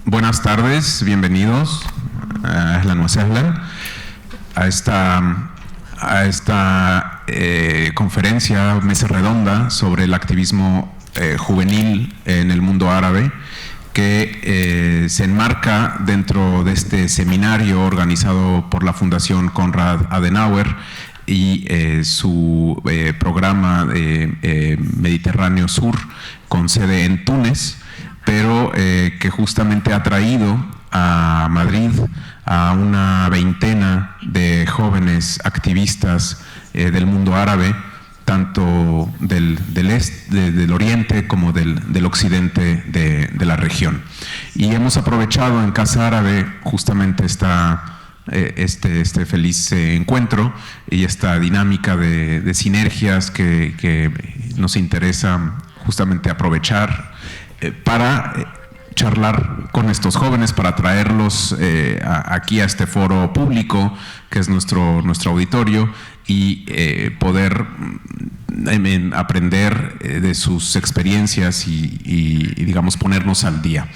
Buenas tardes, bienvenidos Ahlan wa Sahlan, a esta conferencia, mesa redonda sobre el activismo juvenil en el mundo árabe, que se enmarca dentro de este seminario organizado por la Fundación Konrad Adenauer y su programa Mediterráneo Sur, con sede en Túnez, pero que justamente ha traído a Madrid a una veintena de jóvenes activistas del mundo árabe, tanto del oriente como del occidente de la región. Y hemos aprovechado en Casa Árabe justamente este feliz encuentro y esta dinámica de sinergias que nos interesa justamente aprovechar para charlar con estos jóvenes, para traerlos aquí a este foro público que es nuestro auditorio y poder aprender de sus experiencias y digamos ponernos al día.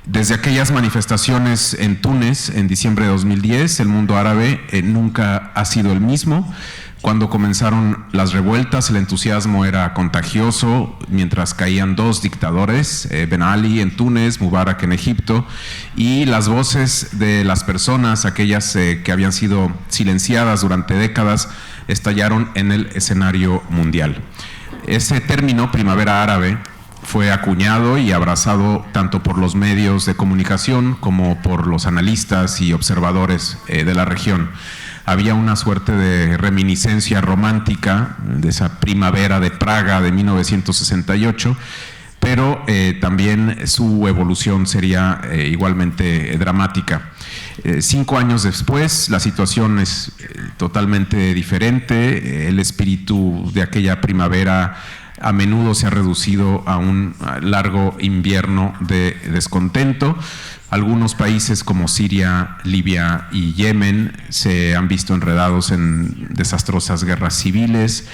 Desde aquellas manifestaciones en Túnez en diciembre de 2010, el mundo árabe nunca ha sido el mismo. Cuando comenzaron las revueltas, el entusiasmo era contagioso mientras caían dos dictadores, Ben Ali en Túnez, Mubarak en Egipto, y las voces de las personas, aquellas que habían sido silenciadas durante décadas, estallaron en el escenario mundial. Ese término, primavera árabe, fue acuñado y abrazado tanto por los medios de comunicación como por los analistas y observadores de la región. Había una suerte de reminiscencia romántica de esa primavera de Praga de 1968, pero también su evolución sería igualmente dramática. 5 años después, la situación es totalmente diferente. El espíritu de aquella primavera a menudo se ha reducido a un largo invierno de descontento. Algunos países como Siria, Libia y Yemen se han visto enredados en desastrosas guerras civiles.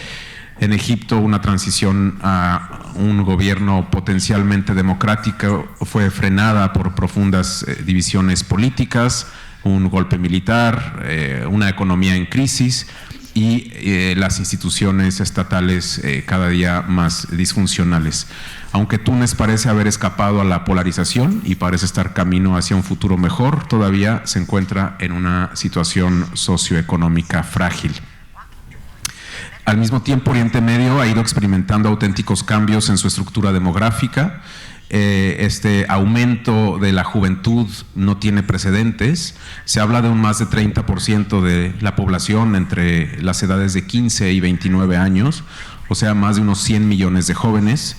En Egipto, una transición a un gobierno potencialmente democrático fue frenada por profundas divisiones políticas, un golpe militar, una economía en crisis y las instituciones estatales cada día más disfuncionales. Aunque Túnez parece haber escapado a la polarización y parece estar camino hacia un futuro mejor, todavía se encuentra en una situación socioeconómica frágil. Al mismo tiempo, Oriente Medio ha ido experimentando auténticos cambios en su estructura demográfica. Este aumento de la juventud no tiene precedentes. Se habla de un más de 30% de la población entre las edades de 15 y 29 años, o sea, más de unos 100 millones de jóvenes,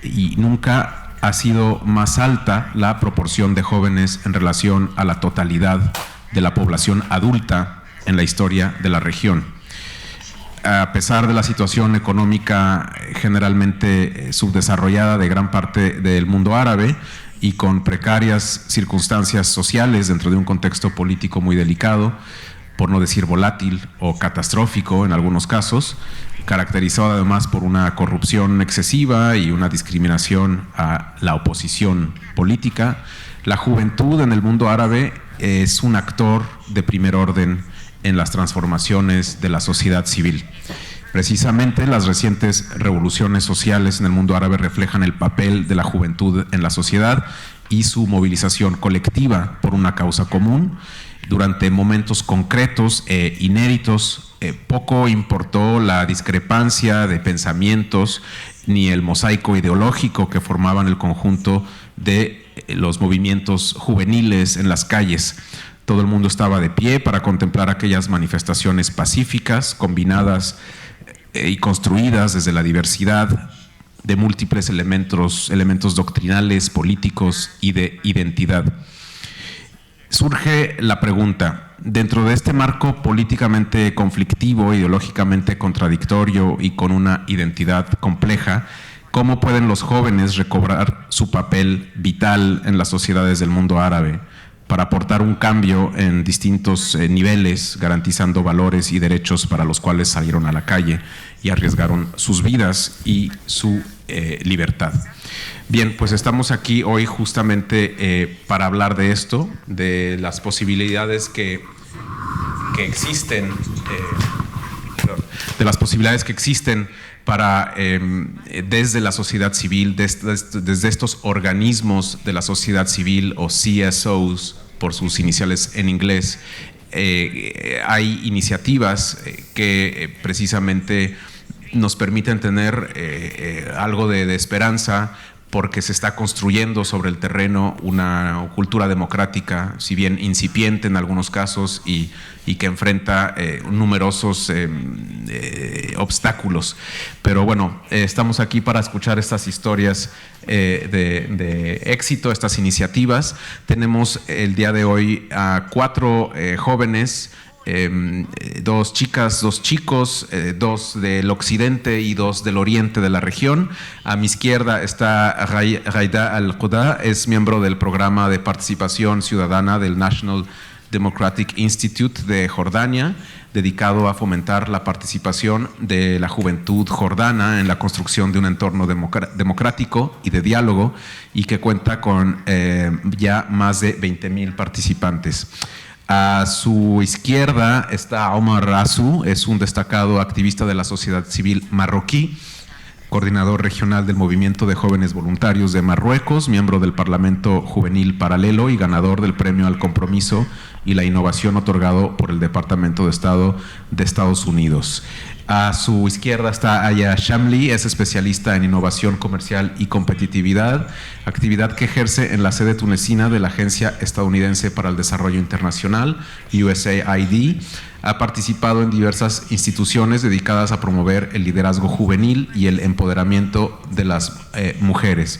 y nunca ha sido más alta la proporción de jóvenes en relación a la totalidad de la población adulta en la historia de la región. A pesar de la situación económica generalmente subdesarrollada de gran parte del mundo árabe y con precarias circunstancias sociales dentro de un contexto político muy delicado, por no decir volátil o catastrófico en algunos casos, caracterizado además por una corrupción excesiva y una discriminación a la oposición política, la juventud en el mundo árabe es un actor de primer orden en las transformaciones de la sociedad civil. Precisamente las recientes revoluciones sociales en el mundo árabe reflejan el papel de la juventud en la sociedad y su movilización colectiva por una causa común. Durante momentos concretos e inéditos, poco importó la discrepancia de pensamientos ni el mosaico ideológico que formaban el conjunto de los movimientos juveniles en las calles. Todo el mundo estaba de pie para contemplar aquellas manifestaciones pacíficas, combinadas y construidas desde la diversidad de múltiples elementos doctrinales, políticos y de identidad. Surge la pregunta, dentro de este marco políticamente conflictivo, ideológicamente contradictorio y con una identidad compleja, ¿cómo pueden los jóvenes recobrar su papel vital en las sociedades del mundo árabe para aportar un cambio en distintos niveles, garantizando valores y derechos para los cuales salieron a la calle y arriesgaron sus vidas y su libertad. Bien, pues estamos aquí hoy justamente para hablar de esto, de las posibilidades que existen, para, desde la sociedad civil, desde estos organismos de la sociedad civil o CSOs, por sus iniciales en inglés, hay iniciativas que precisamente nos permiten tener algo de esperanza, porque se está construyendo sobre el terreno una cultura democrática, si bien incipiente en algunos casos y que enfrenta numerosos obstáculos. Pero bueno, estamos aquí para escuchar estas historias de éxito, estas iniciativas. Tenemos el día de hoy a 4 jóvenes, 2 chicas, 2 chicos, 2 del occidente y 2 del oriente de la región. A mi izquierda está Ghaida Al-Quda, es miembro del programa de participación ciudadana del National Democratic Institute de Jordania, dedicado a fomentar la participación de la juventud jordana en la construcción de un entorno democrático y de diálogo, y que cuenta con ya más de 20,000 participantes. A su izquierda está Omar Rasu, es un destacado activista de la sociedad civil marroquí, coordinador regional del Movimiento de Jóvenes Voluntarios de Marruecos, miembro del Parlamento Juvenil Paralelo y ganador del Premio al Compromiso y la Innovación otorgado por el Departamento de Estado de Estados Unidos. A su izquierda está Aya Shamli, es especialista en innovación comercial y competitividad, actividad que ejerce en la sede tunecina de la Agencia Estadounidense para el Desarrollo Internacional, USAID. Ha participado en diversas instituciones dedicadas a promover el liderazgo juvenil y el empoderamiento de las mujeres.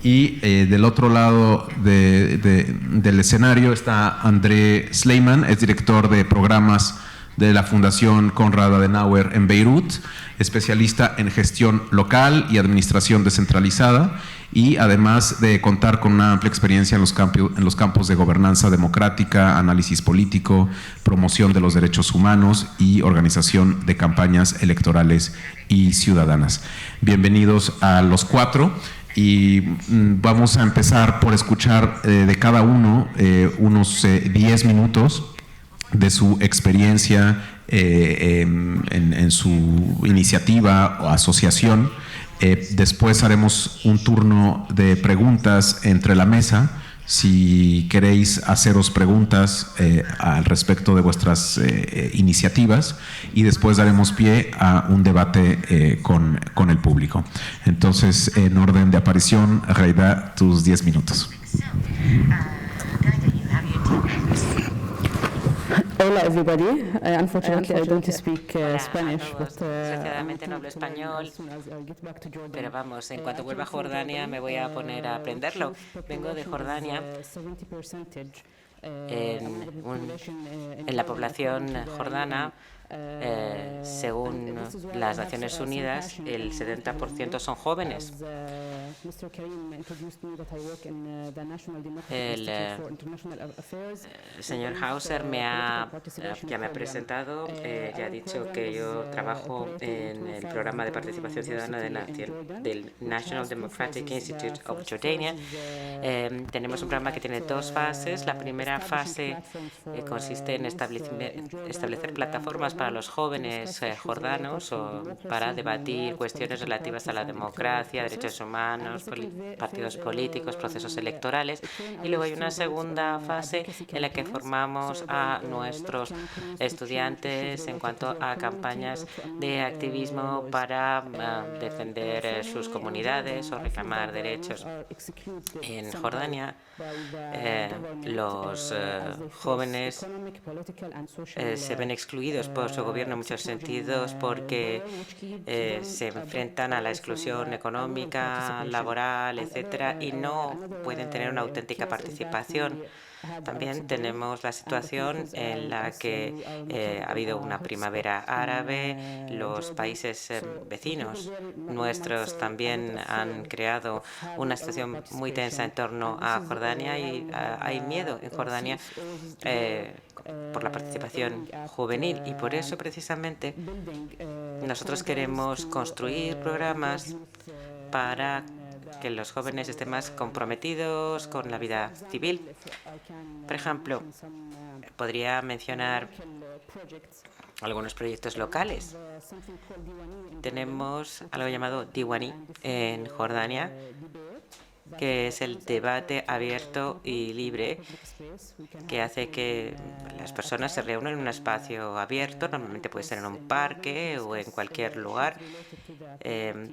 Y del otro lado del escenario está André Sleiman, es director de programas de la Fundación Konrad Adenauer en Beirut, especialista en gestión local y administración descentralizada, y además de contar con una amplia experiencia en los campos de gobernanza democrática, análisis político, promoción de los derechos humanos y organización de campañas electorales y ciudadanas. Bienvenidos a los 4. Y vamos a empezar por escuchar de cada uno unos 10 minutos de su experiencia en su iniciativa o asociación. Después haremos un turno de preguntas entre la mesa. Si queréis haceros preguntas al respecto de vuestras iniciativas, y después daremos pie a un debate con el público. Entonces, en orden de aparición, Ghaida, tus 10 minutos. Hola everybody. Unfortunately, I don't speak Spanish, but desgraciadamente no hablo español, pero vamos, en cuanto vuelva a Jordania me voy a poner a aprenderlo. Vengo de Jordania. En la población jordana, según las Naciones Unidas, el 70% son jóvenes. El señor Hauser ya me ha presentado, ya ha dicho que yo trabajo en el programa de participación ciudadana del National Democratic Institute of Jordania. Tenemos un programa que tiene 2 fases. La primera fase consiste en establecer plataformas para los jóvenes jordanos para debatir cuestiones relativas a la democracia, derechos humanos, partidos políticos, procesos electorales. Y luego hay una segunda fase en la que formamos a nuestros estudiantes en cuanto a campañas de activismo para defender sus comunidades o reclamar derechos. En Jordania, los jóvenes se ven excluidos por su gobierno en muchos sentidos porque se enfrentan a la exclusión económica, laboral, etcétera, y no pueden tener una auténtica participación. También tenemos la situación en la que ha habido una primavera árabe. Los países vecinos nuestros también han creado una situación muy tensa en torno a Jordania, y hay miedo en Jordania por la participación juvenil, y por eso precisamente nosotros queremos construir programas para que los jóvenes estén más comprometidos con la vida civil. Por ejemplo, podría mencionar algunos proyectos locales. Tenemos algo llamado Diwani en Jordania, que es el debate abierto y libre, que hace que las personas se reúnan en un espacio abierto, normalmente puede ser en un parque o en cualquier lugar,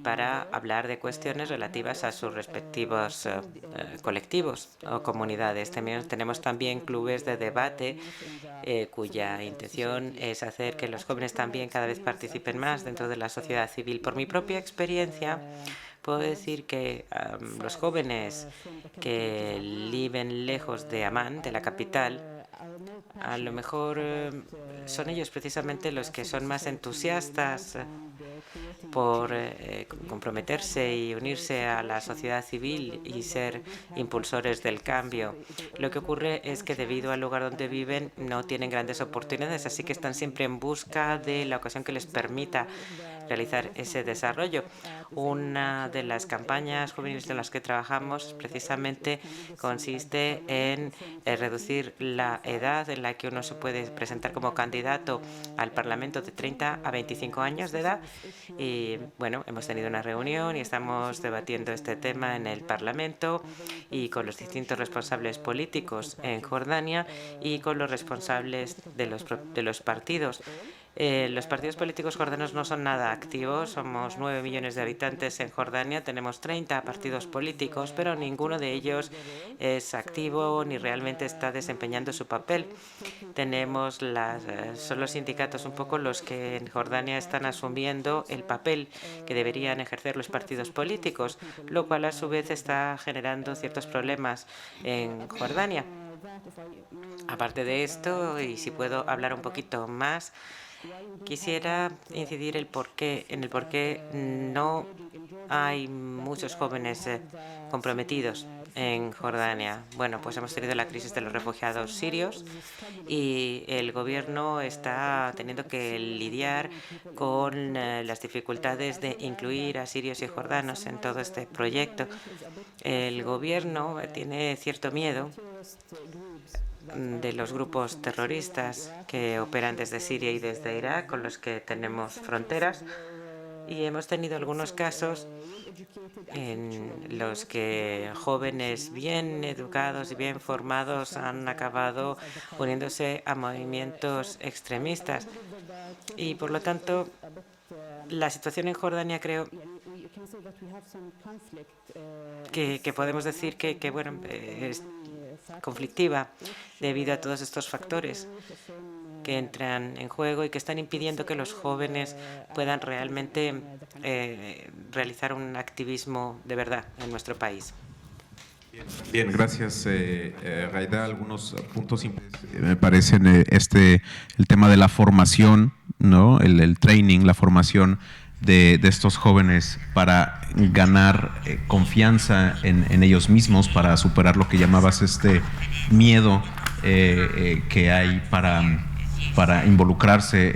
para hablar de cuestiones relativas a sus respectivos colectivos o comunidades. Tenemos también clubes de debate cuya intención es hacer que los jóvenes también cada vez participen más dentro de la sociedad civil. Por mi propia experiencia, puedo decir que los jóvenes que viven lejos de Amán, de la capital, a lo mejor son ellos precisamente los que son más entusiastas por comprometerse y unirse a la sociedad civil y ser impulsores del cambio. Lo que ocurre es que debido al lugar donde viven no tienen grandes oportunidades, así que están siempre en busca de la ocasión que les permita realizar ese desarrollo. Una de las campañas juveniles en las que trabajamos precisamente consiste en reducir la edad en la que uno se puede presentar como candidato al Parlamento de 30 a 25 años de edad. Y bueno, hemos tenido una reunión y estamos debatiendo este tema en el Parlamento y con los distintos responsables políticos en Jordania y con los responsables de los partidos. Los partidos políticos jordanos no son nada activos. Somos 9 millones de habitantes en Jordania. Tenemos 30 partidos políticos, pero ninguno de ellos es activo ni realmente está desempeñando su papel. Son los sindicatos un poco los que en Jordania están asumiendo el papel que deberían ejercer los partidos políticos, lo cual a su vez está generando ciertos problemas en Jordania. Aparte de esto, y si puedo hablar un poquito más, quisiera incidir en el por qué no hay muchos jóvenes comprometidos en Jordania. Bueno, pues hemos tenido la crisis de los refugiados sirios y el gobierno está teniendo que lidiar con las dificultades de incluir a sirios y jordanos en todo este proyecto. El gobierno tiene cierto miedo de los grupos terroristas que operan desde Siria y desde Irak, con los que tenemos fronteras, y hemos tenido algunos casos en los que jóvenes bien educados y bien formados han acabado uniéndose a movimientos extremistas. Y por lo tanto, la situación en Jordania creo que podemos decir que bueno, es conflictiva debido a todos estos factores que entran en juego y que están impidiendo que los jóvenes puedan realmente realizar un activismo de verdad en nuestro país. Bien, gracias, Gaida. Algunos puntos me parecen el tema de la formación, ¿no? El training, la formación de estos jóvenes para ganar confianza en ellos mismos, para superar lo que llamabas este miedo que hay para involucrarse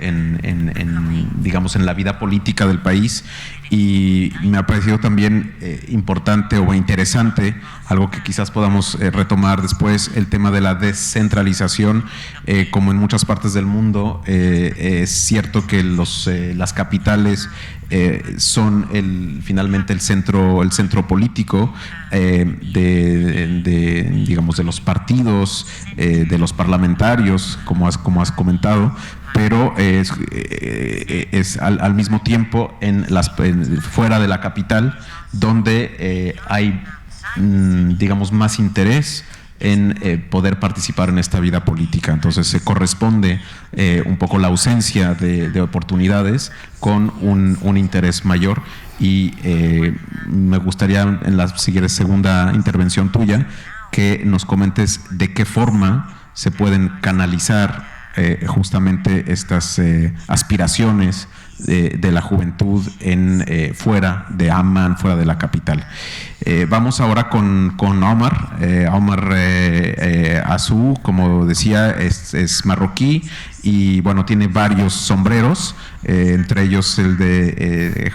digamos, en la vida política del país. Y me ha parecido también importante o interesante, algo que quizás podamos retomar después, el tema de la descentralización. Como en muchas partes del mundo, es cierto que las capitales son finalmente el centro político digamos, de los partidos, de los parlamentarios, como has comentado, pero es al mismo tiempo fuera de la capital donde hay, digamos, más interés en poder participar en esta vida política. Entonces se corresponde un poco la ausencia de oportunidades con un interés mayor. Y me gustaría, en la segunda intervención tuya, que nos comentes de qué forma se pueden canalizar justamente estas aspiraciones de la juventud fuera de Amman, fuera de la capital. Vamos ahora con Omar. Omar Azou, como decía, es marroquí y bueno, tiene varios sombreros, entre ellos el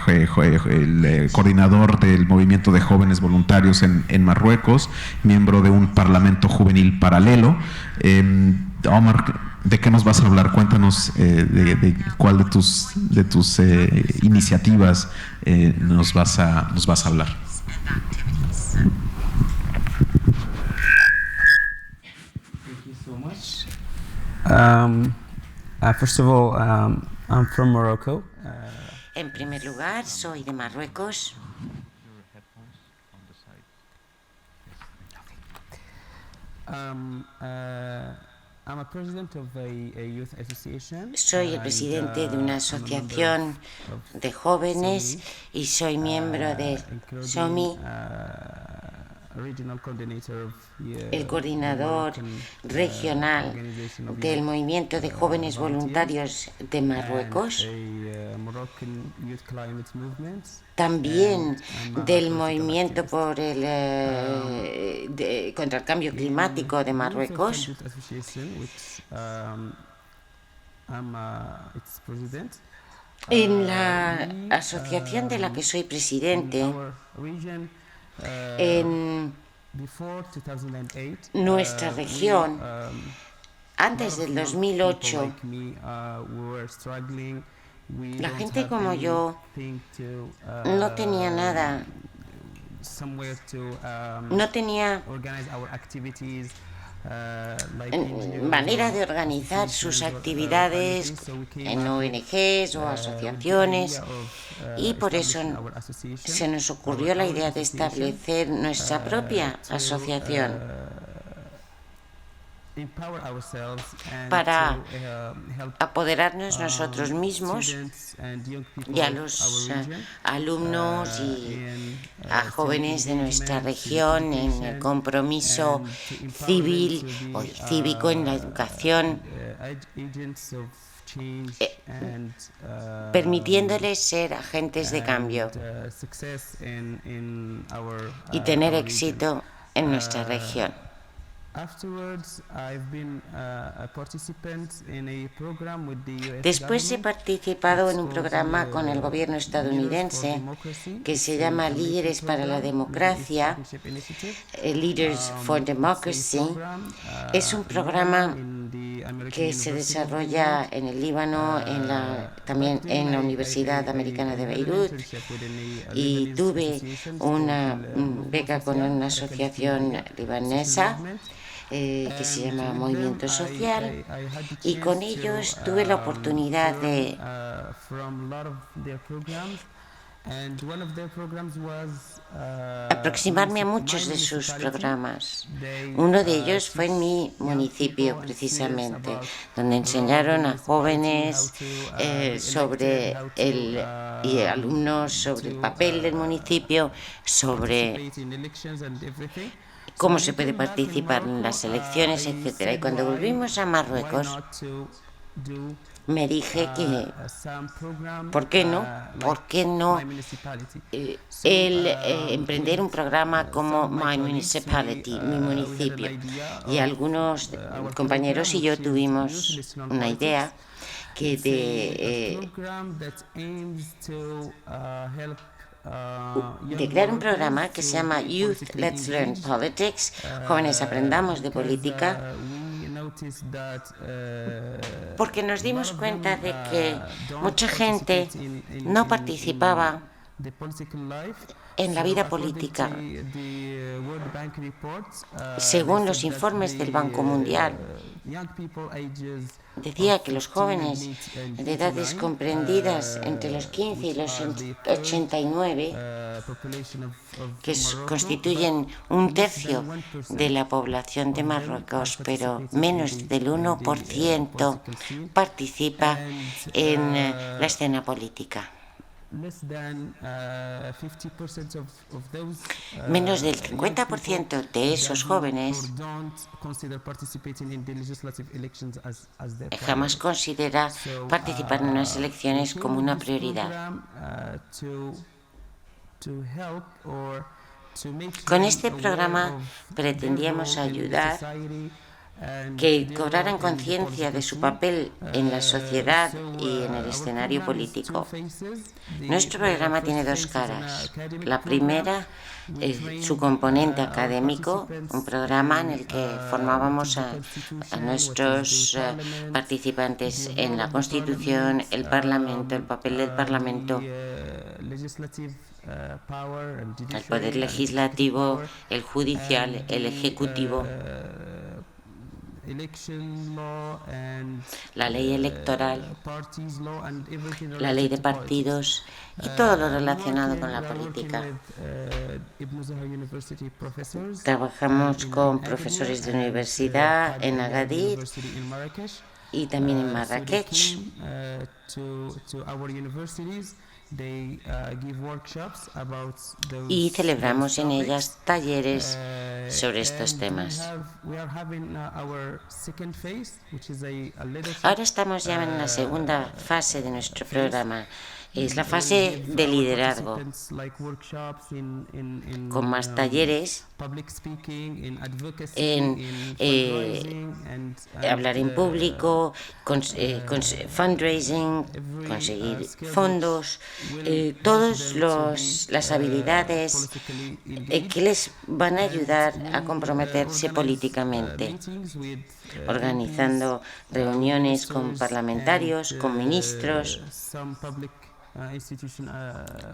coordinador del movimiento de jóvenes voluntarios en Marruecos, miembro de un parlamento juvenil paralelo. Omar, ¿de qué nos vas a hablar? Cuéntanos de cuál de tus iniciativas nos vas a hablar. Thank you so much. First of all, I'm from Morocco. En primer lugar, soy de Marruecos. I'm a president of a youth association. Soy el presidente de una asociación de jóvenes y soy miembro de SOMI, el coordinador regional del movimiento de jóvenes voluntarios de Marruecos, también del movimiento contra el cambio climático de Marruecos. En la asociación de la que soy presidente, en nuestra región, antes del 2008, la gente como yo no tenía nada, no tenía manera de organizar sus actividades en ONGs o asociaciones, y por eso se nos ocurrió la idea de establecer nuestra propia asociación para apoderarnos nosotros mismos y a los alumnos y a jóvenes de nuestra región en el compromiso civil o cívico en la educación, permitiéndoles ser agentes de cambio y tener éxito en nuestra región. Después he participado en un programa con el gobierno estadounidense que se llama Líderes para la Democracia, Leaders for Democracy. Es un programa que se desarrolla en el Líbano, también en la Universidad Americana de Beirut, y tuve una beca con una asociación libanesa que se llama Movimiento Social, y con ellos tuve la oportunidad de aproximarme a muchos de sus programas. Uno de ellos fue en mi municipio, precisamente, donde enseñaron a jóvenes y alumnos sobre el papel del municipio, sobre cómo se puede participar en las elecciones, etc. Y cuando volvimos a Marruecos, me dije que, ¿por qué no emprender un programa como My Municipality, mi municipio? Y algunos compañeros y yo tuvimos una idea de crear un programa que se llama Youth Let's Learn Politics, Jóvenes Aprendamos de Política, porque nos dimos cuenta de que mucha gente no participaba en la vida política. Según los informes del Banco Mundial, decía que los jóvenes de edades comprendidas entre los 15 y los 89, que constituyen un tercio de la población de Marruecos, pero menos del 1% participa en la escena política. Menos del 50% de esos jóvenes jamás considera participar en unas elecciones como una prioridad. Con este programa pretendíamos ayudar que cobraran conciencia de su papel en la sociedad y en el escenario político. Nuestro programa tiene dos caras. La primera es su componente académico, un programa en el que formábamos a nuestros participantes en la Constitución, el Parlamento, el papel del Parlamento, el poder legislativo, el judicial, el ejecutivo, la ley electoral, la ley de partidos y todo lo relacionado con la política. Trabajamos con profesores de universidad en Agadir y también en Marrakech. Y celebramos en ellas talleres sobre estos temas. Ahora estamos ya en la segunda fase de nuestro programa. Es la fase de liderazgo, con más talleres en hablar en público, fundraising, conseguir fondos, todas las habilidades que les van a ayudar a comprometerse políticamente, organizando reuniones con parlamentarios, con ministros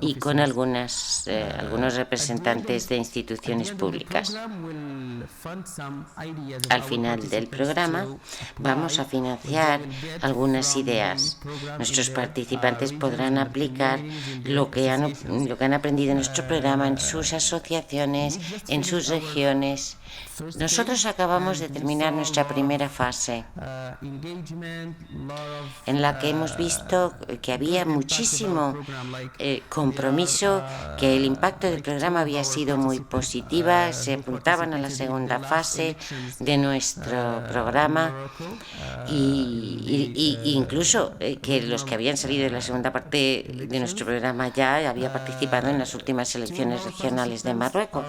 y con algunos representantes de instituciones públicas. Al final del programa vamos a financiar algunas ideas. Nuestros participantes podrán aplicar lo que han aprendido en nuestro programa en sus asociaciones, en sus regiones. Nosotros acabamos de terminar nuestra primera fase, en la que hemos visto que había muchísimo compromiso, que el impacto del programa había sido muy positiva. Se apuntaban a la segunda fase de nuestro programa y incluso que los que habían salido de la segunda parte de nuestro programa ya había participado en las últimas elecciones regionales de Marruecos.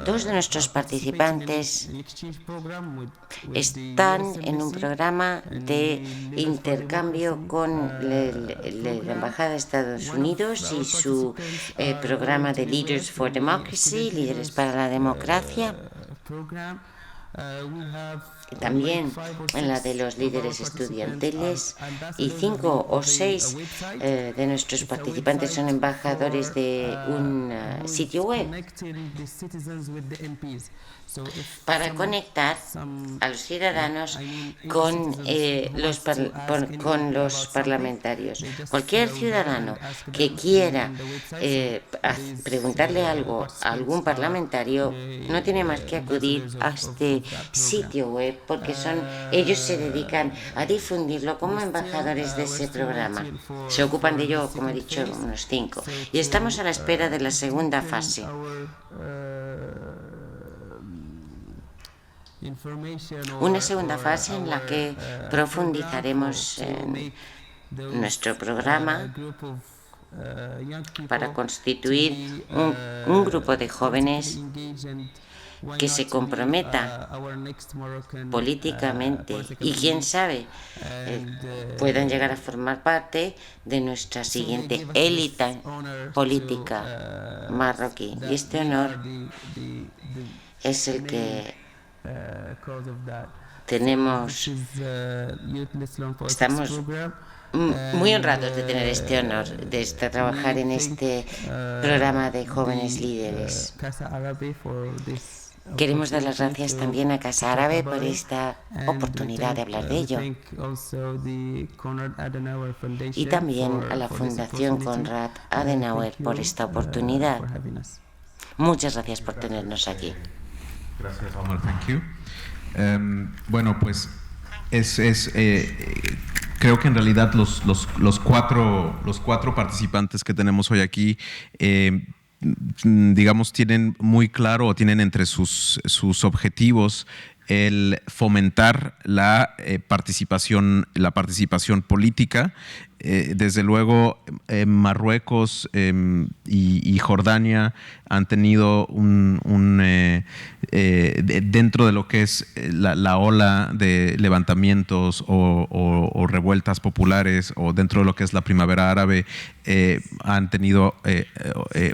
Dos de nuestros participantes están en un programa de intercambio con la Embajada de Estados Unidos y su programa de Leaders for Democracy, Líderes para la Democracia. También en la de los líderes estudiantiles, y 5 o 6 de nuestros participantes son embajadores de un sitio web para conectar a los ciudadanos con los parlamentarios. Cualquier ciudadano que quiera preguntarle algo a algún parlamentario no tiene más que acudir a este sitio web, porque ellos se dedican a difundirlo como embajadores de ese programa. Se ocupan de ello, como he dicho, unos 5. Y estamos a la espera de la segunda fase. Una segunda fase en la que profundizaremos en nuestro programa para constituir un grupo de jóvenes que se comprometa políticamente y, quién sabe, puedan llegar a formar parte de nuestra siguiente élite política marroquí. Y este honor es el que tenemos. Estamos muy honrados de tener este honor, de trabajar en este programa de jóvenes líderes. Queremos dar las gracias también a Casa Árabe por esta oportunidad de hablar de ello, y también a la Fundación Konrad Adenauer por esta oportunidad. Muchas gracias por tenernos aquí. Gracias, Omar. Thank you. Bueno, pues Creo que en realidad los cuatro participantes que tenemos hoy aquí, digamos, tienen muy claro o tienen entre sus objetivos el fomentar la participación política. Desde luego, Marruecos y Jordania han tenido dentro de lo que es la ola de levantamientos o revueltas populares, o dentro de lo que es la primavera árabe, han tenido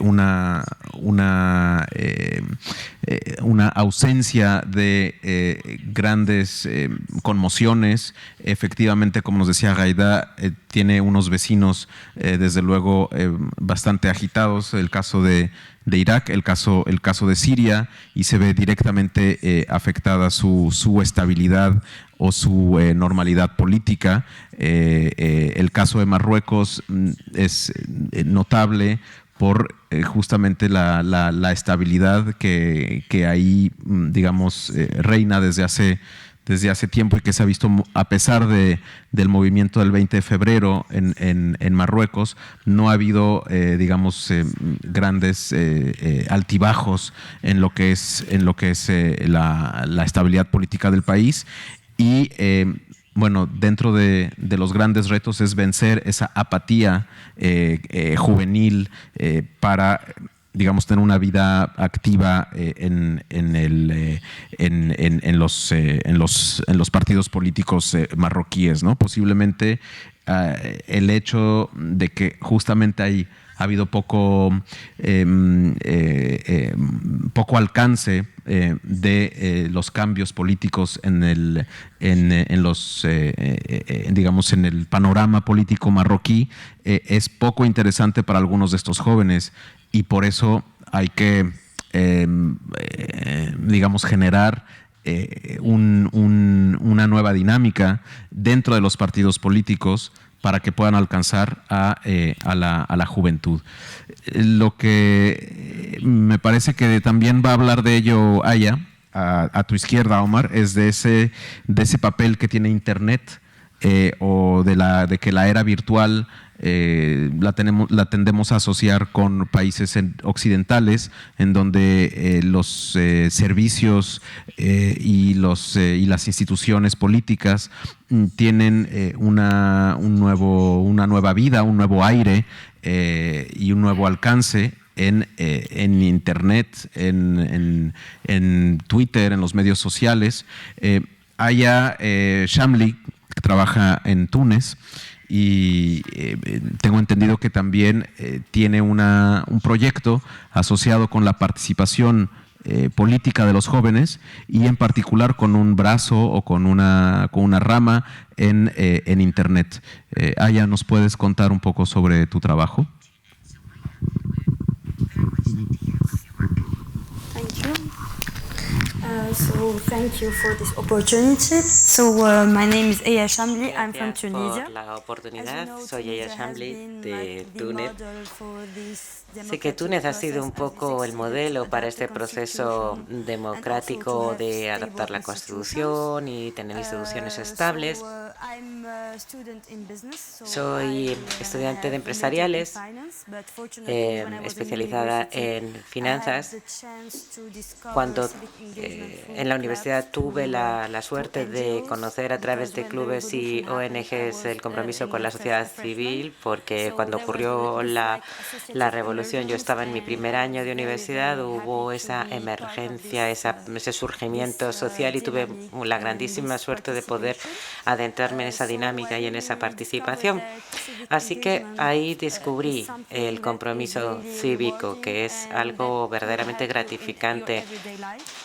una ausencia de grandes conmociones. Efectivamente, como nos decía Gaidá, tiene unos vecinos desde luego bastante agitados, el caso de Irak, el caso de Siria, y se ve directamente afectada su estabilidad o su normalidad política. El caso de Marruecos es notable por justamente la estabilidad que ahí, digamos, reina desde hace tiempo, y que se ha visto a pesar del movimiento del 20 de febrero en Marruecos. No ha habido, digamos, grandes altibajos en lo que es la estabilidad política del país. Y bueno, dentro de los grandes retos es vencer esa apatía juvenil para, digamos, tener una vida activa en los partidos políticos marroquíes, ¿no? Posiblemente el hecho de que justamente ha habido poco alcance de los cambios políticos digamos, en el panorama político marroquí, es poco interesante para algunos de estos jóvenes, y por eso hay que digamos, generar una nueva dinámica dentro de los partidos políticos para que puedan alcanzar a la juventud. Lo que me parece que también va a hablar de ello Aya, a tu izquierda, Omar, es de ese papel que tiene Internet, o de que la era virtual la tendemos a asociar con países occidentales, en donde los servicios y las instituciones políticas tienen una nueva vida, un nuevo aire y un nuevo alcance en Internet, en Twitter, en los medios sociales. Aya Shamli, que trabaja en Túnez, y tengo entendido que también tiene un proyecto asociado con la participación política de los jóvenes, y en particular con un brazo o con una rama en Internet. Aya, ¿nos puedes contar un poco sobre tu trabajo? So thank you for this opportunity. So my name is Aya Shamli. I'm from Tunisia. Por la oportunidad. Soy Aya Shamli de Túnez. Sé que Túnez ha sido un poco el modelo para este proceso democrático de adaptar la Constitución y tener instituciones estables. Soy estudiante de empresariales, especializada en finanzas. Cuando en la universidad tuve la suerte de conocer a través de clubes y ONGs el compromiso con la sociedad civil, porque cuando ocurrió la revolución, yo estaba en mi primer año de universidad, hubo esa emergencia, ese surgimiento social, y tuve la grandísima suerte de poder adentrarme en esa dinámica y en esa participación. Así que ahí descubrí el compromiso cívico, que es algo verdaderamente gratificante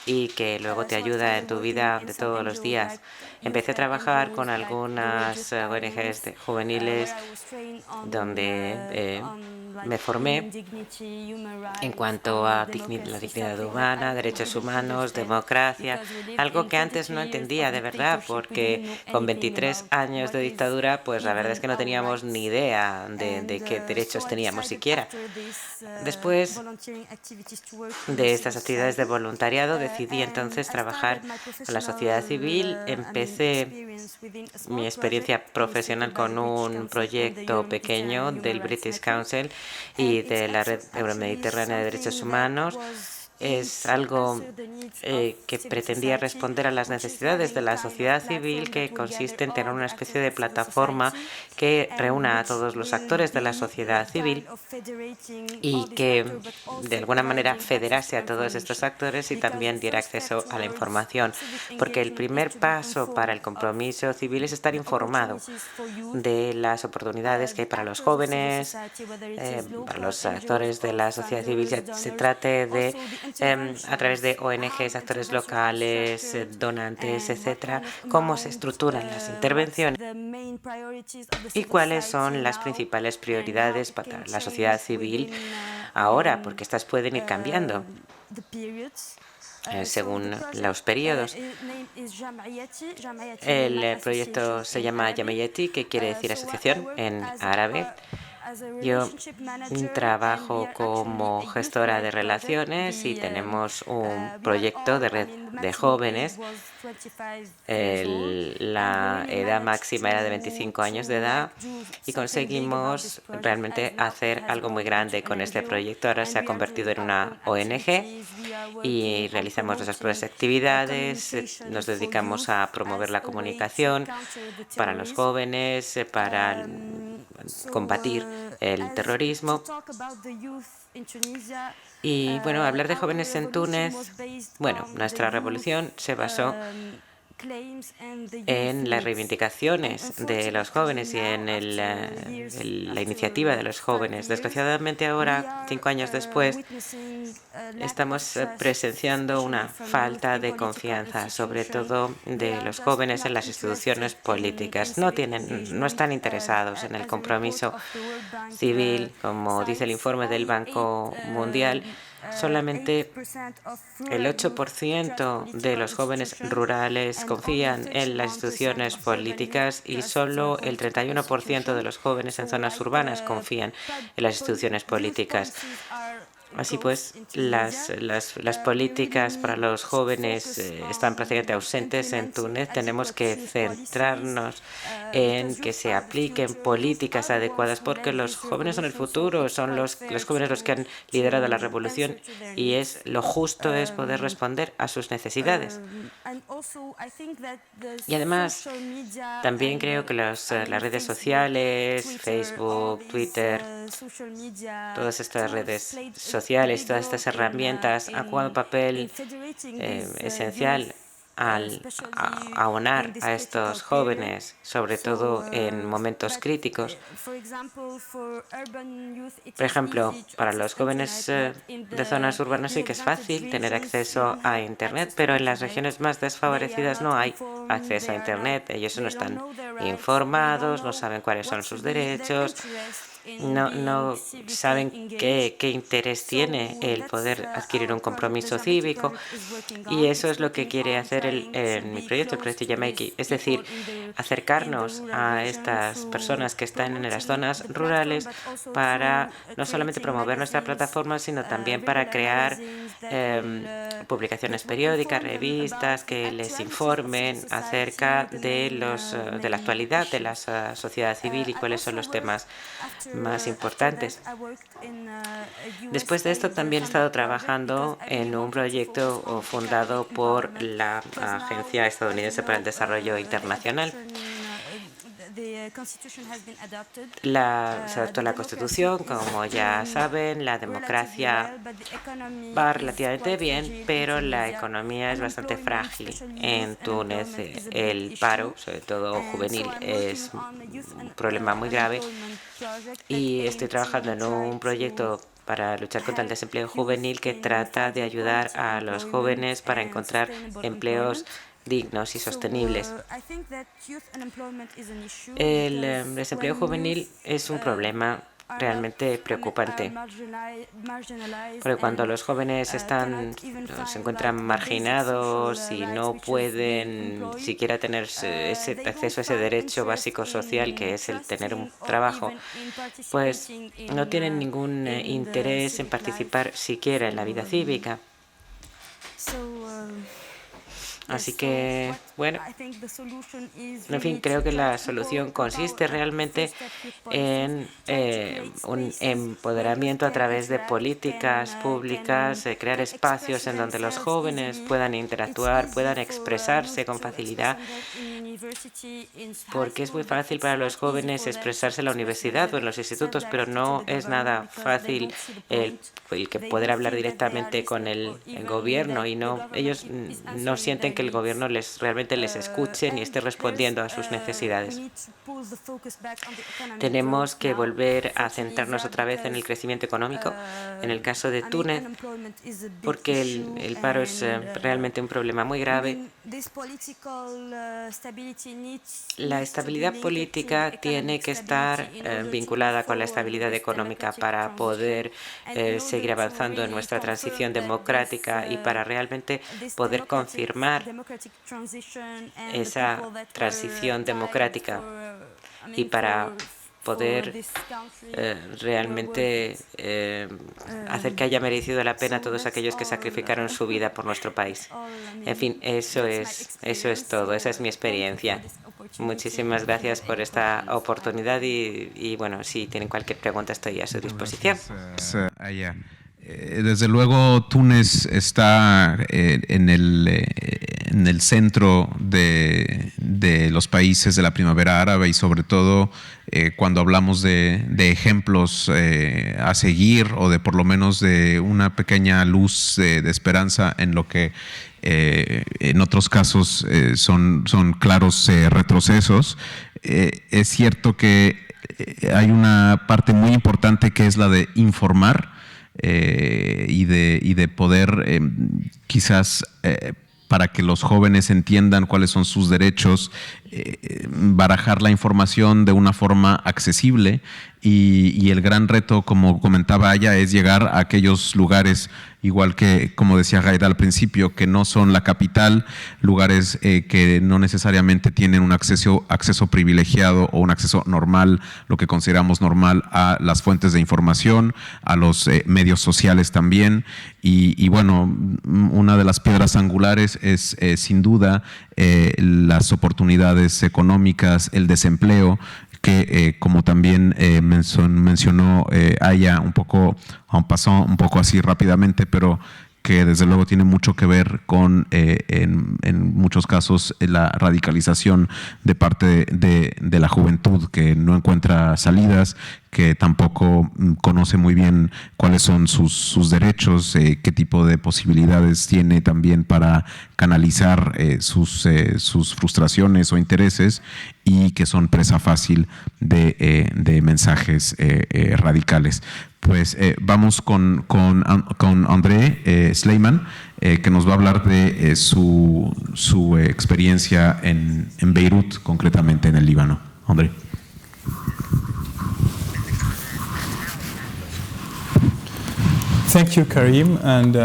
y que luego te ayuda en tu vida de todos los días. Empecé a trabajar con algunas ONGs juveniles donde me formé en cuanto a la dignidad humana, derechos humanos, democracia, algo que antes no entendía de verdad, porque con 23 años de dictadura, pues la verdad es que no teníamos ni idea de qué derechos teníamos siquiera. Después de estas actividades de voluntariado, decidí entonces trabajar con la sociedad civil. Empecé mi experiencia profesional con un proyecto pequeño del British Council y de la Red Euromediterránea de Derechos Humanos. Es algo que pretendía responder a las necesidades de la sociedad civil, que consiste en tener una especie de plataforma que reúna a todos los actores de la sociedad civil y que de alguna manera federase a todos estos actores y también diera acceso a la información. Porque el primer paso para el compromiso civil es estar informado de las oportunidades que hay para los jóvenes, para los actores de la sociedad civil, ya se trate de a través de ONGs, actores locales, donantes, etcétera, cómo se estructuran las intervenciones y cuáles son las principales prioridades para la sociedad civil ahora, porque estas pueden ir cambiando según los periodos. El proyecto se llama Jamiyeti, que quiere decir asociación en árabe. Yo trabajo como gestora de relaciones y tenemos un proyecto de red de jóvenes. La edad máxima era de 25 años de edad y conseguimos realmente hacer algo muy grande con este proyecto. Ahora se ha convertido en una ONG y realizamos nuestras propias actividades. Nos dedicamos a promover la comunicación para los jóvenes, para combatir el terrorismo. Y bueno, hablar de jóvenes en Túnez, bueno, nuestra revolución se basó en las reivindicaciones de los jóvenes y en la iniciativa de los jóvenes. Desgraciadamente ahora, 5 años después, estamos presenciando una falta de confianza, sobre todo de los jóvenes en las instituciones políticas. No están interesados en el compromiso civil, como dice el informe del Banco Mundial. Solamente el 8% de los jóvenes rurales confían en las instituciones políticas y solo el 31% de los jóvenes en zonas urbanas confían en las instituciones políticas. Así pues, las políticas para los jóvenes están prácticamente ausentes en Túnez. Tenemos que centrarnos en que se apliquen políticas adecuadas, porque los jóvenes son el futuro, son los jóvenes los que han liderado la revolución y lo justo es poder responder a sus necesidades. Y además, también creo que las redes sociales, Facebook, Twitter, todas estas redes sociales, todas estas herramientas han jugado un papel esencial al aunar a estos jóvenes, sobre todo en momentos críticos. Por ejemplo, para los jóvenes de zonas urbanas sí que es fácil tener acceso a Internet, pero en las regiones más desfavorecidas no hay acceso a Internet. Ellos no están informados, no saben cuáles son sus derechos, no saben qué interés tiene el poder adquirir un compromiso cívico, y eso es lo que quiere hacer mi proyecto, el proyecto Jamiyeti, es decir, acercarnos a estas personas que están en las zonas rurales para no solamente promover nuestra plataforma, sino también para crear publicaciones periódicas, revistas que les informen acerca de la actualidad de la sociedad civil y cuáles son los temas más importantes. Después de esto, también he estado trabajando en un proyecto fundado por la Agencia Estadounidense para el Desarrollo Internacional. Se adoptó la Constitución, como ya saben, la democracia va relativamente bien, pero la economía es bastante frágil. En Túnez el paro, sobre todo juvenil, es un problema muy grave y estoy trabajando en un proyecto para luchar contra el desempleo juvenil que trata de ayudar a los jóvenes para encontrar empleos dignos y sostenibles. El desempleo juvenil es un problema realmente preocupante. Porque cuando los jóvenes se encuentran marginados y no pueden siquiera tener ese acceso a ese derecho básico social que es el tener un trabajo, pues no tienen ningún interés en participar siquiera en la vida cívica. Así que, bueno, en fin, creo que la solución consiste realmente en un empoderamiento a través de políticas públicas, crear espacios en donde los jóvenes puedan interactuar, puedan expresarse con facilidad, porque es muy fácil para los jóvenes expresarse en la universidad o en los institutos, pero no es nada fácil el que poder hablar directamente con el gobierno, y ellos no sienten que el gobierno realmente les escuche ni esté respondiendo a sus necesidades. Tenemos que volver a centrarnos otra vez en el crecimiento económico. En el caso de Túnez, porque el paro es realmente un problema muy grave. La estabilidad política tiene que estar vinculada con la estabilidad económica para poder seguir avanzando en nuestra transición democrática y para realmente poder confirmar esa transición democrática y para poder realmente hacer que haya merecido la pena todos aquellos que sacrificaron su vida por nuestro país. En fin, eso es todo. Esa es mi experiencia. Muchísimas gracias por esta oportunidad y bueno, si tienen cualquier pregunta estoy a su disposición. Desde luego, Túnez está en el centro de los países de la primavera árabe y sobre todo cuando hablamos de ejemplos a seguir o de por lo menos de una pequeña luz de esperanza en lo que en otros casos son claros retrocesos. Es cierto que hay una parte muy importante que es la de informar y de poder quizás para que los jóvenes entiendan cuáles son sus derechos, barajar la información de una forma accesible y el gran reto, como comentaba Aya, es llegar a aquellos lugares, igual que, como decía Gaida al principio, que no son la capital, lugares que no necesariamente tienen un acceso privilegiado o un acceso normal, lo que consideramos normal, a las fuentes de información, a los medios sociales también. Y bueno, una de las piedras angulares es sin duda las oportunidades económicas, el desempleo, que como también mencionó Aya un poco, pasó un poco así rápidamente, pero que desde luego tiene mucho que ver con, en muchos casos, la radicalización de parte de la juventud, que no encuentra salidas, que tampoco conoce muy bien cuáles son sus derechos, qué tipo de posibilidades tiene también para canalizar sus frustraciones o intereses, y que son presa fácil de mensajes radicales. Pues vamos con André Sleiman, que nos va a hablar de su experiencia en Beirut, concretamente en el Líbano. André. Thank you, Karim, and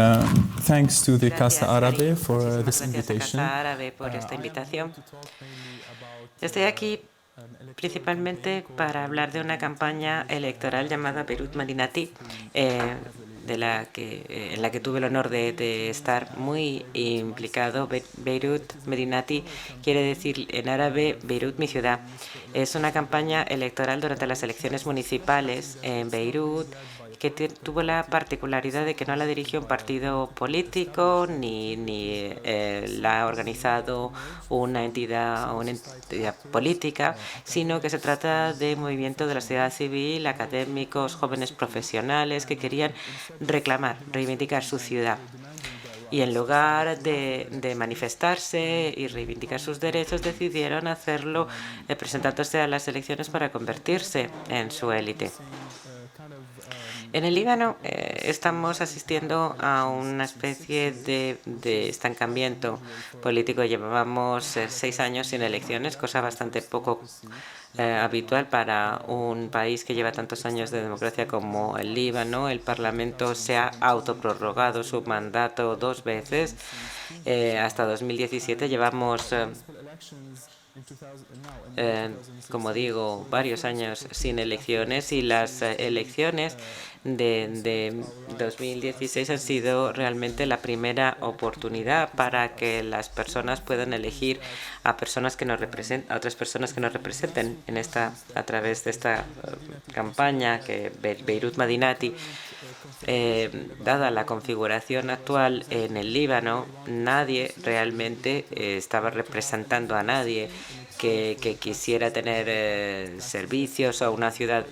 thanks to the Casa Árabe for this invitation. Casa Árabe por esta invitación. Estoy aquí principalmente para hablar de una campaña electoral llamada Beirut Medinati, en la que tuve el honor de estar muy implicado. Beirut Medinati quiere decir en árabe Beirut, mi ciudad. Es una campaña electoral durante las elecciones municipales en Beirut, que tuvo la particularidad de que no la dirigió un partido político ni la ha organizado una entidad política, sino que se trata de movimiento de la sociedad civil, académicos, jóvenes profesionales que querían reivindicar su ciudad. Y en lugar de manifestarse y reivindicar sus derechos, decidieron hacerlo presentándose a las elecciones para convertirse en su élite. En el Líbano estamos asistiendo a una especie de estancamiento político. Llevábamos 6 años sin elecciones, cosa bastante poco habitual para un país que lleva tantos años de democracia como el Líbano. El Parlamento se ha autoprorrogado su mandato 2 veces. Hasta 2017 llevamos como digo, varios años sin elecciones, y las elecciones de 2016 han sido realmente la primera oportunidad para que las personas puedan elegir a personas que nos representen, a otras personas que nos representen a través de esta campaña que Beirut Madinati. Dada la configuración actual en el Líbano, nadie realmente estaba representando a nadie que quisiera tener servicios o una ciudad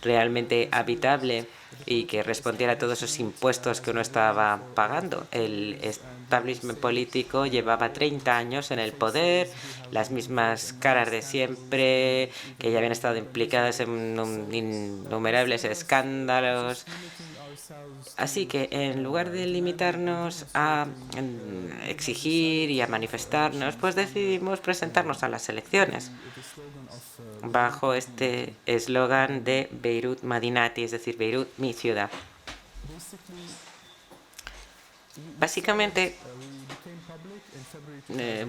realmente habitable y que respondiera a todos esos impuestos que uno estaba pagando. El establishment político llevaba 30 años en el poder, las mismas caras de siempre, que ya habían estado implicadas en innumerables escándalos. Así que en lugar de limitarnos a exigir y a manifestarnos, pues decidimos presentarnos a las elecciones bajo este eslogan de Beirut Madinati, es decir, Beirut, mi ciudad. Básicamente,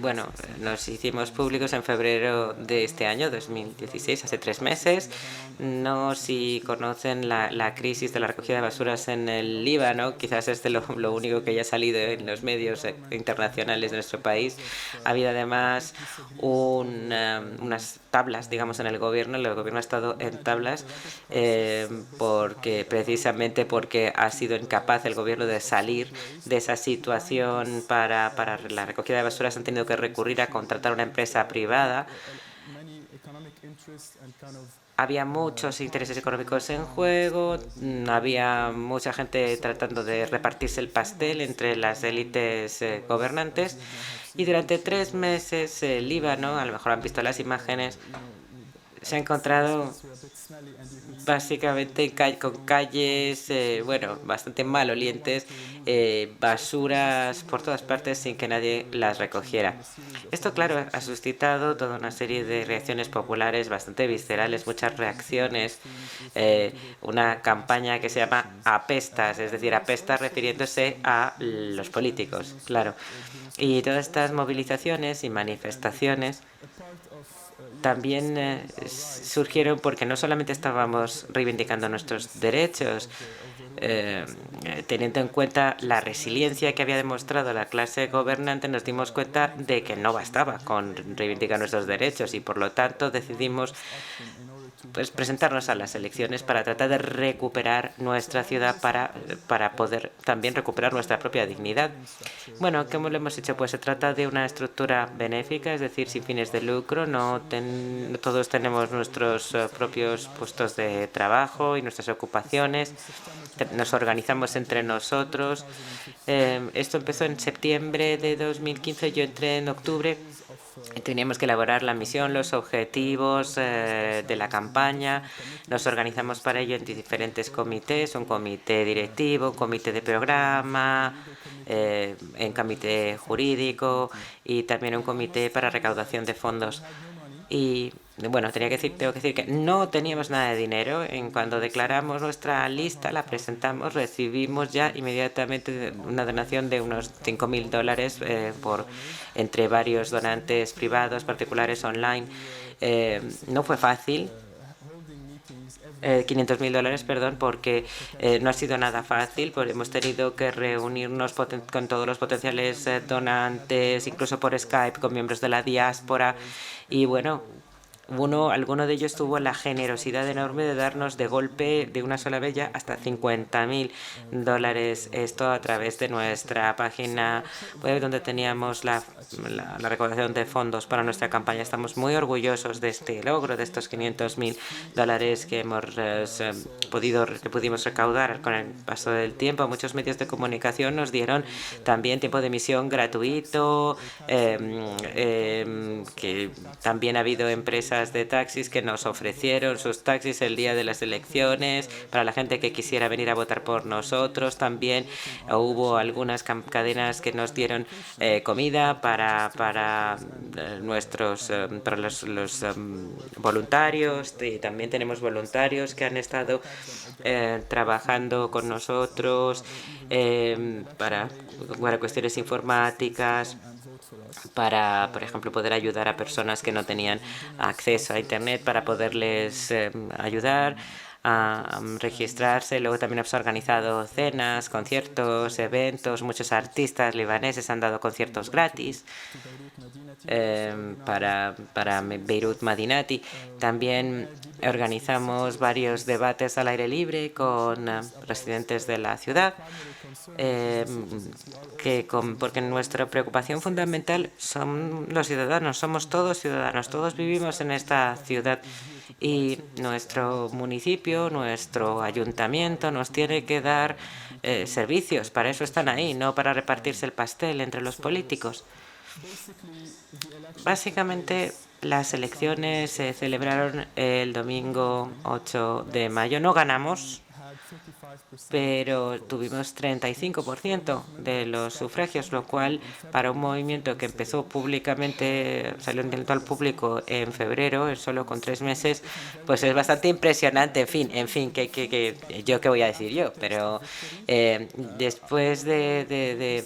bueno, nos hicimos públicos en febrero de este año, 2016, hace 3 meses. No si conocen la crisis de la recogida de basuras en el Líbano, quizás es lo único que haya salido en los medios internacionales de nuestro país. Ha habido además unas tablas, digamos, en el gobierno ha estado en tablas precisamente porque ha sido incapaz el gobierno de salir de esa situación para la recogida de basuras. Han tenido que recurrir a contratar una empresa privada. Había muchos intereses económicos en juego, había mucha gente tratando de repartirse el pastel entre las élites gobernantes, y durante 3 meses el Líbano, a lo mejor han visto las imágenes, se ha encontrado básicamente con calles, bueno, bastante malolientes, basuras por todas partes sin que nadie las recogiera. Esto, claro, ha suscitado toda una serie de reacciones populares bastante viscerales, muchas reacciones, una campaña que se llama Apestas, es decir, Apestas refiriéndose a los políticos, claro. Y todas estas movilizaciones y manifestaciones también surgieron porque no solamente estábamos reivindicando nuestros derechos, teniendo en cuenta la resiliencia que había demostrado la clase gobernante, nos dimos cuenta de que no bastaba con reivindicar nuestros derechos, y por lo tanto decidimos presentarnos a las elecciones para tratar de recuperar nuestra ciudad, para poder también recuperar nuestra propia dignidad. Bueno, ¿cómo lo hemos hecho? Pues se trata de una estructura benéfica, es decir, sin fines de lucro. No todos tenemos nuestros propios puestos de trabajo y nuestras ocupaciones. Nos organizamos entre nosotros. Esto empezó en septiembre de 2015. Yo entré en octubre. Teníamos que elaborar la misión, los objetivos de la campaña. Nos organizamos para ello en diferentes comités, un comité directivo, un comité de programa, en comité jurídico y también un comité para recaudación de fondos. Y bueno, tengo que decir que no teníamos nada de dinero. Cuando declaramos nuestra lista, la presentamos, recibimos ya inmediatamente una donación de unos $5.000 entre varios donantes privados, particulares, online. No fue fácil. $500.000, perdón, porque no ha sido nada fácil, porque hemos tenido que reunirnos con todos los potenciales donantes, incluso por Skype, con miembros de la diáspora, y bueno, alguno de ellos tuvo la generosidad enorme de darnos de golpe, de una sola vez, ya hasta $50.000. Esto a través de nuestra página web, donde teníamos la recaudación de fondos para nuestra campaña. Estamos muy orgullosos de este logro, de estos $500.000 que pudimos recaudar con el paso del tiempo. Muchos medios de comunicación nos dieron también tiempo de emisión gratuito, que también ha habido empresas empresas de taxis que nos ofrecieron sus taxis el día de las elecciones para la gente que quisiera venir a votar por nosotros. También hubo algunas cadenas que nos dieron comida para los voluntarios, y también tenemos voluntarios que han estado trabajando con nosotros para cuestiones informáticas, para, por ejemplo, poder ayudar a personas que no tenían acceso a Internet, para poderles ayudar a registrarse. Luego también hemos organizado cenas, conciertos, eventos. Muchos artistas libaneses han dado conciertos gratis para Beirut Madinati. También organizamos varios debates al aire libre con residentes de la ciudad, porque nuestra preocupación fundamental son los ciudadanos. Somos todos ciudadanos, todos vivimos en esta ciudad y nuestro municipio, nuestro ayuntamiento nos tiene que dar servicios. Para eso están ahí, no para repartirse el pastel entre los políticos. Básicamente, las elecciones se celebraron el domingo 8 de mayo. No ganamos, pero tuvimos 35% de los sufragios, lo cual para un movimiento que empezó públicamente, salió al público en febrero, solo con 3 meses, pues es bastante impresionante. En fin, que yo qué voy a decir yo, pero después de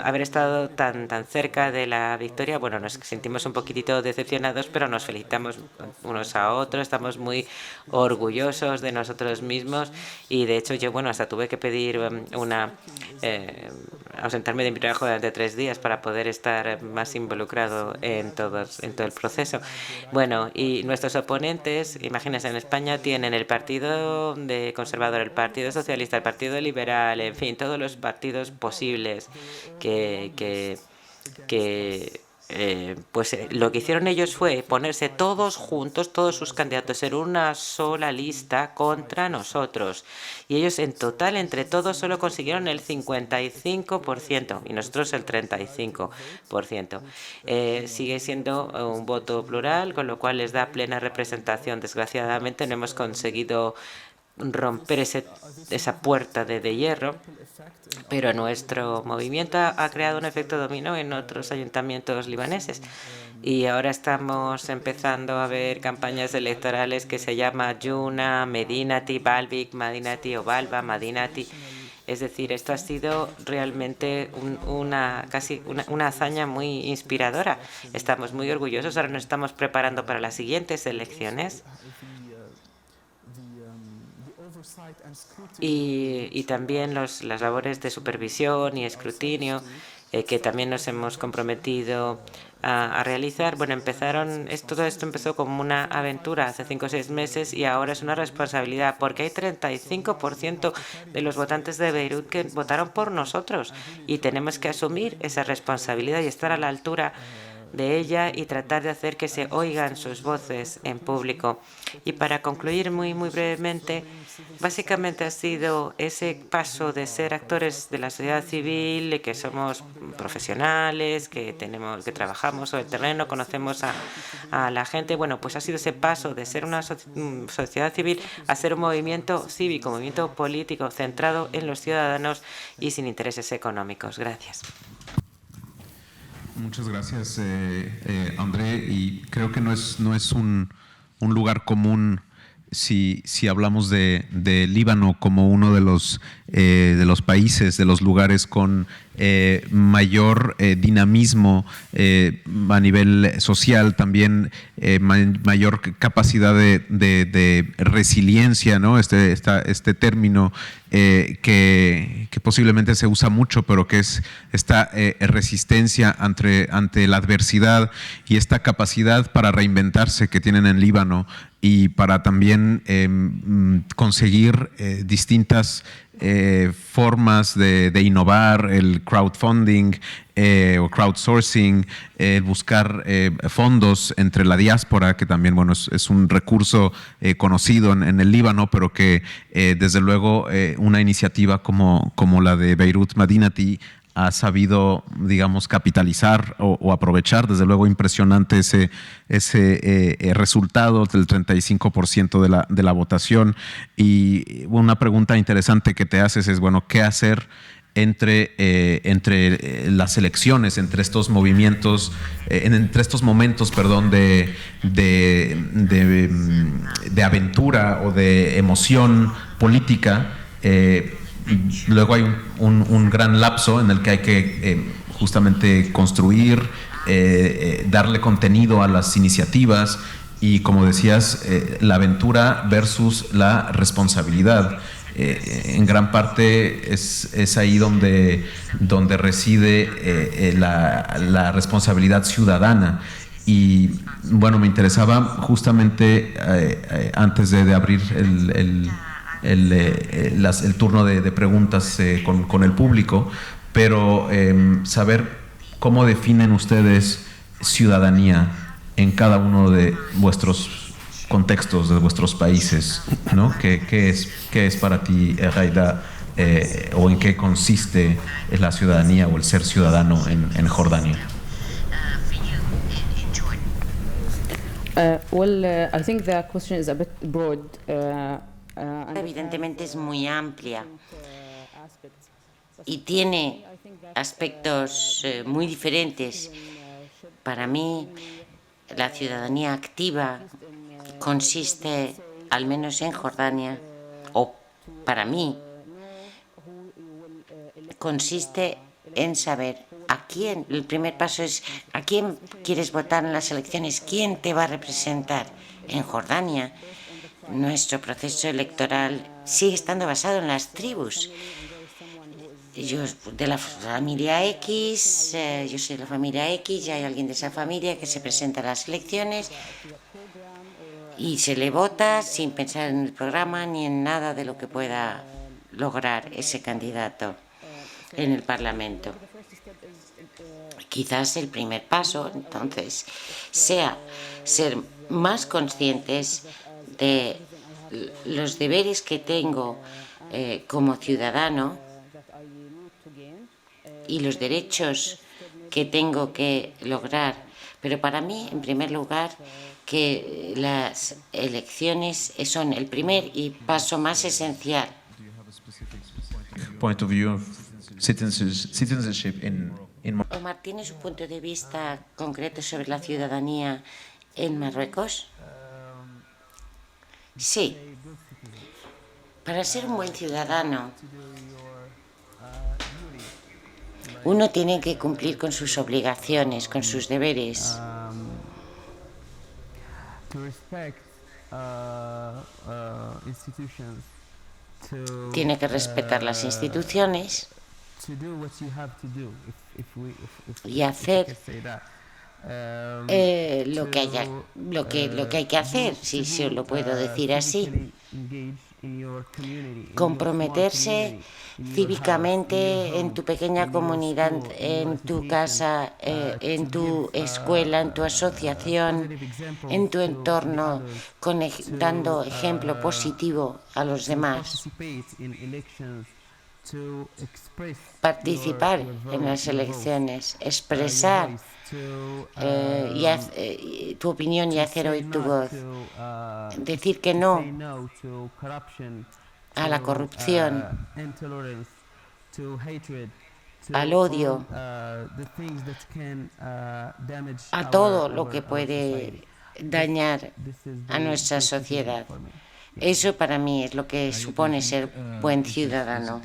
haber estado tan cerca de la victoria, bueno, nos sentimos un poquitito decepcionados, pero nos felicitamos unos a otros, estamos muy orgullosos de nosotros mismos y de hecho yo, bueno, hasta tuve que pedir ausentarme de mi trabajo durante 3 días para poder estar más involucrado en todo el proceso. Bueno, y nuestros oponentes, imagínense, en España tienen el Partido Conservador, el Partido Socialista, el Partido Liberal, en fin, todos los partidos posibles pues lo que hicieron ellos fue ponerse todos juntos, todos sus candidatos en una sola lista contra nosotros. Y ellos en total, entre todos, solo consiguieron el 55% y nosotros el 35%. Sigue siendo un voto plural, con lo cual les da plena representación. Desgraciadamente no hemos conseguido romper esa puerta de hierro, pero nuestro movimiento ha creado un efecto dominó en otros ayuntamientos libaneses y ahora estamos empezando a ver campañas electorales que se llama Yuna, Medinati, Balbik, Madinati o Balba, Madinati. Es decir, esto ha sido realmente casi una hazaña muy inspiradora. Estamos muy orgullosos. Ahora nos estamos preparando para las siguientes elecciones. Y también las labores de supervisión y escrutinio que también nos hemos comprometido a realizar. Bueno, todo esto empezó como una aventura hace 5 o 6 meses y ahora es una responsabilidad porque hay 35% de los votantes de Beirut que votaron por nosotros y tenemos que asumir esa responsabilidad y estar a la altura de ella y tratar de hacer que se oigan sus voces en público. Y para concluir muy brevemente, básicamente ha sido ese paso de ser actores de la sociedad civil, que somos profesionales, que trabajamos sobre el terreno, conocemos a la gente. Bueno, pues ha sido ese paso de ser una sociedad civil a ser un movimiento cívico, un movimiento político centrado en los ciudadanos y sin intereses económicos. Gracias. Muchas gracias, André. Y creo que no es un lugar común si hablamos de Líbano como uno de los países, de los lugares con mayor dinamismo a nivel social, también mayor capacidad de resiliencia, ¿no? Este término que posiblemente se usa mucho, pero que es esta resistencia ante la adversidad y esta capacidad para reinventarse que tienen en Líbano y para también conseguir distintas formas de innovar, el crowdfunding o crowdsourcing, buscar fondos entre la diáspora, que también es un recurso conocido en el Líbano, pero que desde luego una iniciativa como la de Beirut Madinati ha sabido, digamos, capitalizar o aprovechar. Desde luego, impresionante ese resultado del 35% de la votación. Y una pregunta interesante que te haces es, bueno, ¿qué hacer entre las elecciones, entre estos movimientos, entre estos momentos, perdón, de aventura o de emoción política? Luego hay un gran lapso en el que hay que justamente construir, darle contenido a las iniciativas y, como decías, la aventura versus la responsabilidad. En gran parte es ahí donde reside la responsabilidad ciudadana. Y bueno, me interesaba justamente antes de abrir el turno de preguntas con el público, pero saber cómo definen ustedes ciudadanía en cada uno de vuestros contextos, de vuestros países, ¿no? ¿Qué es para ti, Ghaida, o en qué consiste la ciudadanía o el ser ciudadano en Jordania? I think the question is a bit broad. Evidentemente es muy amplia y tiene aspectos muy diferentes. Para mí, la ciudadanía activa consiste, al menos en Jordania, o para mí, consiste en saber a quién. El primer paso es a quién quieres votar en las elecciones, quién te va a representar. En Jordania, nuestro proceso electoral sigue estando basado en las tribus. Yo de la familia X, yo soy de la familia X, y hay alguien de esa familia que se presenta a las elecciones y se le vota sin pensar en el programa ni en nada de lo que pueda lograr ese candidato en el Parlamento. Quizás el primer paso, entonces, sea ser más conscientes de los deberes que tengo como ciudadano y los derechos que tengo que lograr. Pero para mí, en primer lugar, que las elecciones son el primer y paso más esencial. Point of view of citizenship in Omar, ¿tienes un punto de vista concreto sobre la ciudadanía en Marruecos? Sí. Para ser un buen ciudadano, uno tiene que cumplir con sus obligaciones, con sus deberes. Tiene que respetar las instituciones y hacer lo que hay que hacer, si se lo puedo decir así. Comprometerse cívicamente en tu pequeña comunidad, en tu casa, en tu escuela, en tu asociación, en tu entorno, dando ejemplo positivo a los demás. Participar en las elecciones, expresar tu opinión y hacer oír tu voz. Decir que no a la corrupción, al odio, a todo lo que puede dañar a nuestra sociedad. Eso para mí es lo que supone ser buen ciudadano.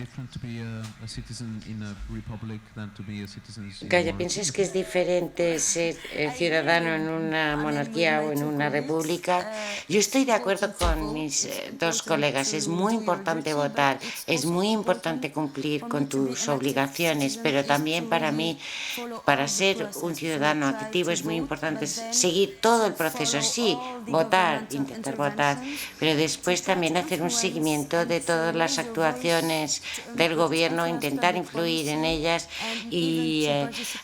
Gaya, ¿piensas que es diferente ser ciudadano en una monarquía o en una república? Yo estoy de acuerdo con mis dos colegas. Es muy importante votar, es muy importante cumplir con tus obligaciones, pero también para mí, para ser un ciudadano activo, es muy importante seguir todo el proceso. Sí, votar, intentar votar, pero después también hacer un seguimiento de todas las actuaciones del gobierno, intentar influir en ellas y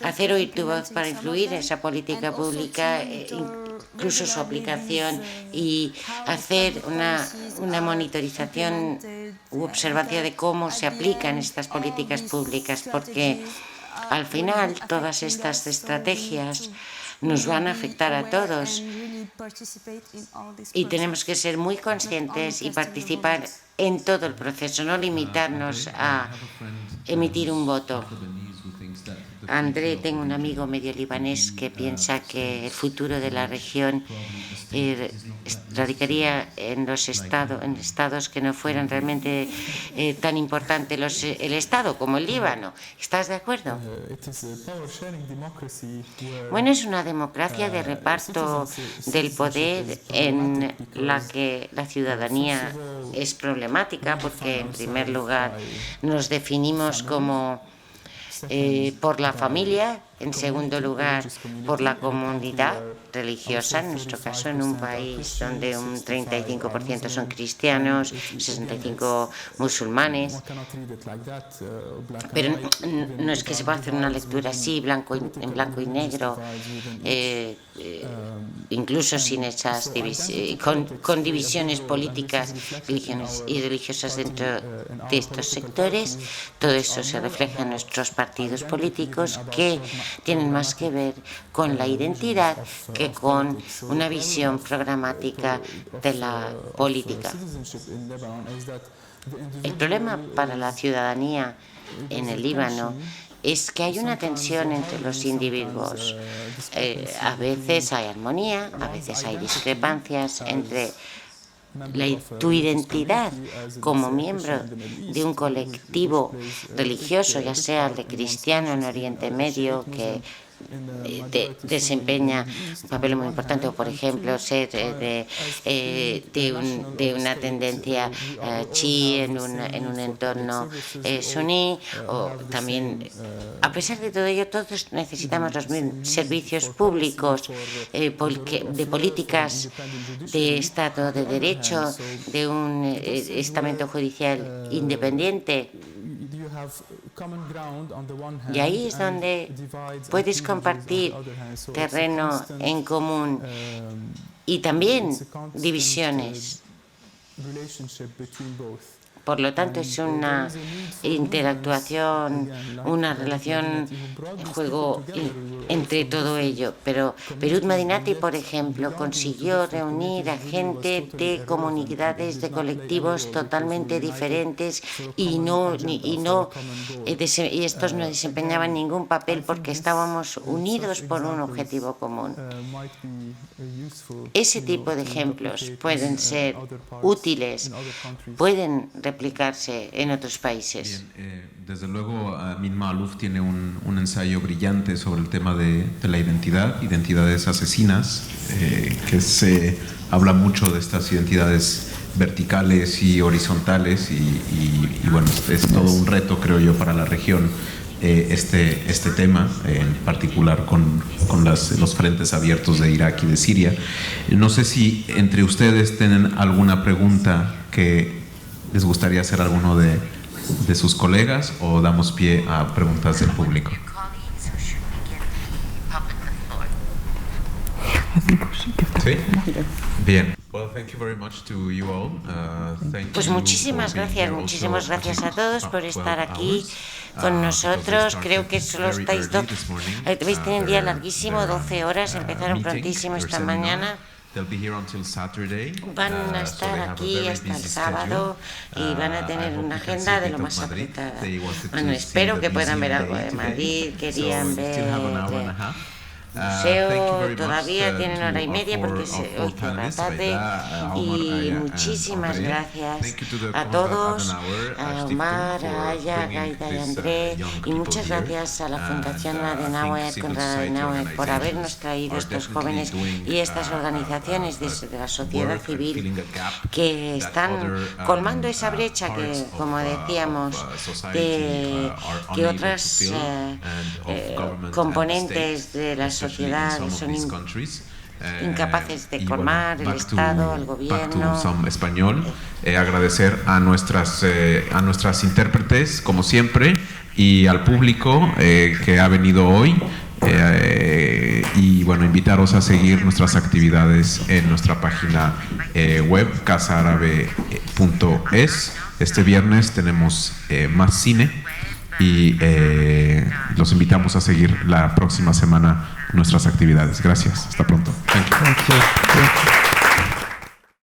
hacer oír tu voz para influir en esa política pública, incluso su aplicación, y hacer una monitorización u observación de cómo se aplican estas políticas públicas, porque Al final, todas estas estrategias nos van a afectar a todos y tenemos que ser muy conscientes y participar en todo el proceso, no limitarnos a emitir un voto. André, tengo un amigo medio libanés que piensa que el futuro de la región radicaría en los estados que no fueran realmente tan importantes el Estado como el Líbano. ¿Estás de acuerdo? Bueno, es una democracia de reparto del poder en la que la ciudadanía es problemática porque, en primer lugar, nos definimos como por la familia, en segundo lugar, por la comunidad religiosa, en nuestro caso en un país donde un 35% son cristianos, 65% musulmanes. Pero no es que se pueda hacer una lectura así, en blanco y negro, incluso sin esas con divisiones políticas y religiosas dentro de estos sectores. Todo eso se refleja en nuestros partidos políticos, que tienen más que ver con la identidad que con una visión programática de la política. El problema para la ciudadanía en el Líbano es que hay una tensión entre los individuos. A veces hay armonía, a veces hay discrepancias entre tu identidad como miembro de un colectivo religioso, ya sea el de cristiano en Oriente Medio, que desempeña un papel muy importante, o por ejemplo ser de una tendencia chií en un entorno suní, o también, a pesar de todo ello, todos necesitamos los servicios públicos, de políticas de Estado de Derecho, de un estamento judicial independiente. Y ahí es donde puedes compartir terreno en común y también divisiones. Por lo tanto, es una interactuación, una relación, juego entre todo ello. Pero Beirut Madinati, por ejemplo, consiguió reunir a gente de comunidades, de colectivos totalmente diferentes y estos no desempeñaban ningún papel porque estábamos unidos por un objetivo común. Ese tipo de ejemplos pueden ser útiles, pueden replicarse en otros países. Bien, desde luego, Amin Maalouf tiene un ensayo brillante sobre el tema de la identidades asesinas, que se habla mucho de estas identidades verticales y horizontales y bueno, es todo un reto, creo yo, para la región este tema, en particular con los frentes abiertos de Irak y de Siria. No sé si entre ustedes tienen alguna pregunta que les gustaría hacer a alguno de sus colegas, o damos pie a preguntas del público. ¿Sí? Bien. Pues muchísimas gracias a todos por estar aquí con nosotros. Creo que solo habéis tenido un día larguísimo, 12 horas, empezaron prontísimo esta mañana. Van a estar aquí hasta el sábado y van a tener una agenda de lo más apretada. Bueno, espero que puedan ver algo de Madrid, querían ver museo, todavía tienen hora y media porque hoy cierra tarde. Y muchísimas gracias a todos, a Omar, a Aya, a Gaida y a André, y muchas gracias a la Fundación Adenauer, Konrad Adenauer, por habernos traído estos jóvenes y estas organizaciones de la sociedad civil que están colmando esa brecha que, como decíamos, que otras componentes de la sociedad son incapaces de colmar, el Estado, el gobierno. Español. Agradecer a nuestras intérpretes, como siempre, y al público que ha venido hoy. Y bueno, invitaros a seguir nuestras actividades en nuestra página web, casaarabe.es. Este viernes tenemos más cine y los invitamos a seguir la próxima semana nuestras actividades. Gracias. Hasta pronto. Thank you. Thank you.